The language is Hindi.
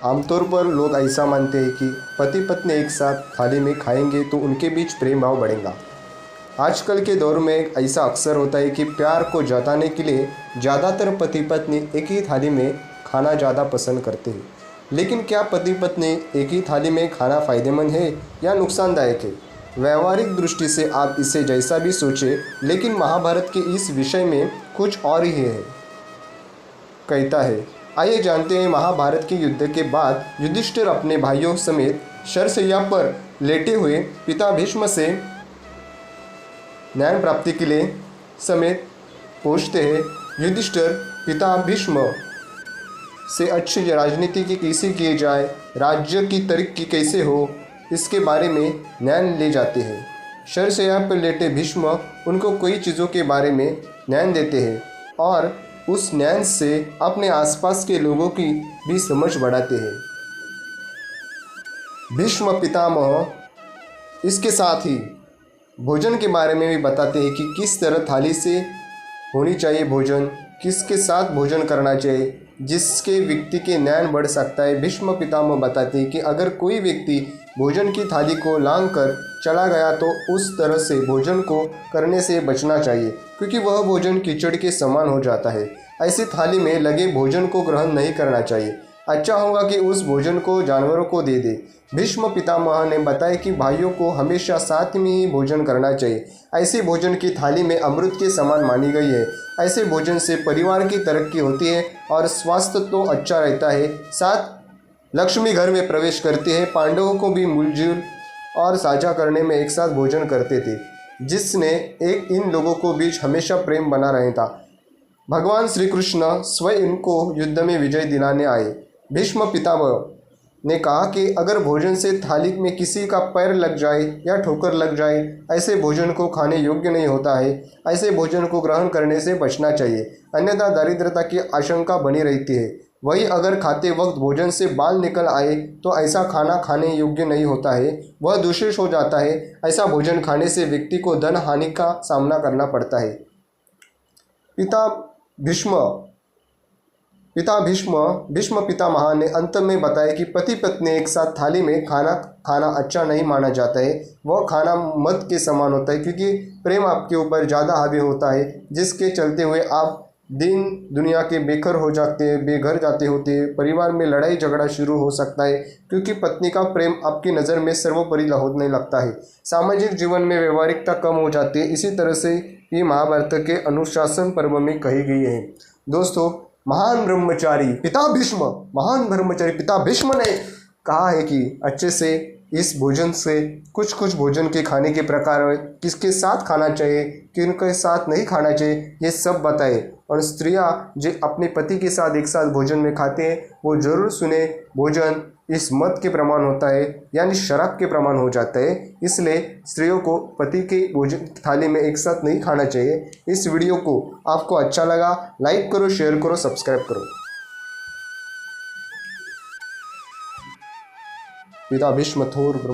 आमतौर पर लोग ऐसा मानते हैं कि पति पत्नी एक साथ थाली में खाएंगे तो उनके बीच प्रेम भाव बढ़ेगा। आजकल के दौर में ऐसा अक्सर होता है कि प्यार को जताने के लिए ज़्यादातर पति पत्नी एक ही थाली में खाना ज़्यादा पसंद करते हैं। लेकिन क्या पति पत्नी एक ही थाली में खाना फ़ायदेमंद है या नुकसानदायक है? व्यावहारिक दृष्टि से आप इसे जैसा भी सोचें, लेकिन महाभारत के इस विषय में कुछ और ही है कहता है। आइए जानते हैं, महाभारत के युद्ध के बाद युधिष्ठिर अपने भाइयों समेत शरशैया पर लेटे हुए पिता भीष्म से न्याय प्राप्ति के लिए समेत पूछते हैं। युधिष्ठिर पिता भीष्म से अच्छी राजनीति की कैसे की जाए, राज्य की तरक्की कैसे हो, इसके बारे में ज्ञान ले जाते हैं। शरशैया पर लेटे भीष्म उनको कई चीज़ों के बारे में ज्ञान देते हैं और उस ज्ञान से अपने आसपास के लोगों की भी समझ बढ़ाते हैं। भीष्म पितामह इसके साथ ही भोजन के बारे में भी बताते हैं कि किस तरह थाली से होनी चाहिए भोजन, किसके साथ भोजन करना चाहिए, जिसके व्यक्ति के ज्ञान बढ़ सकता है। भीष्म पितामह बताते हैं कि अगर कोई व्यक्ति भोजन की थाली को लांघ कर चला गया तो उस तरह से भोजन को करने से बचना चाहिए, क्योंकि वह भोजन कीचड़ के समान हो जाता है। ऐसी थाली में लगे भोजन को ग्रहण नहीं करना चाहिए। अच्छा होगा कि उस भोजन को जानवरों को दे दे। भीष्म पितामह ने बताया कि भाइयों को हमेशा साथ में ही भोजन करना चाहिए। ऐसे भोजन की थाली में अमृत के समान मानी गई है। ऐसे भोजन से परिवार की तरक्की होती है और स्वास्थ्य तो अच्छा रहता है, साथ लक्ष्मी घर में प्रवेश करती है। पांडवों को भी मिलजुल और साझा करने में एक साथ भोजन करते थे, जिसने एक इन लोगों को बीच हमेशा प्रेम बना रहता। भगवान श्री कृष्ण स्वयं इनको युद्ध में विजय दिलाने आए। भीष्म पितामह ने कहा कि अगर भोजन से थाली में किसी का पैर लग जाए या ठोकर लग जाए, ऐसे भोजन को खाने योग्य नहीं होता है। ऐसे भोजन को ग्रहण करने से बचना चाहिए, अन्यथा दारिद्रता की आशंका बनी रहती है। वही अगर खाते वक्त भोजन से बाल निकल आए तो ऐसा खाना खाने योग्य नहीं होता है, वह दूषित हो जाता है। ऐसा भोजन खाने से व्यक्ति को धन हानि का सामना करना पड़ता है। भीष्म पितामह ने अंत में बताया कि पति पत्नी एक साथ थाली में खाना अच्छा नहीं माना जाता है। वह खाना मद के समान होता है, क्योंकि प्रेम आपके ऊपर ज़्यादा हावी होता है, जिसके चलते हुए आप दिन दुनिया के बेघर हो जाते हैं, बेघर जाते होते हैं। परिवार में लड़ाई झगड़ा शुरू हो सकता है, क्योंकि पत्नी का प्रेम आपकी नज़र में सर्वोपरि होने लगता है। सामाजिक जीवन में व्यवहारिकता कम हो जाती है। इसी तरह से ये महाभारत के अनुशासन पर्व में कही गई है। दोस्तों, महान ब्रह्मचारी पिता भीष्म ने कहा है कि अच्छे से इस भोजन से कुछ भोजन के खाने के प्रकार, किसके साथ खाना चाहिए, किनके साथ नहीं खाना चाहिए, ये सब बताए। और स्त्रियां जो अपने पति के साथ एक साथ भोजन में खाते हैं, वो जरूर सुने भोजन इस मद के प्रमाण होता है, यानी शराब के प्रमाण हो जाता है। इसलिए स्त्रियों को पति के भोजन थाली में एक साथ नहीं खाना चाहिए। इस वीडियो को आपको अच्छा लगा, लाइक करो, शेयर करो, सब्सक्राइब करो। पिता भीष्म थोर ब्रह्म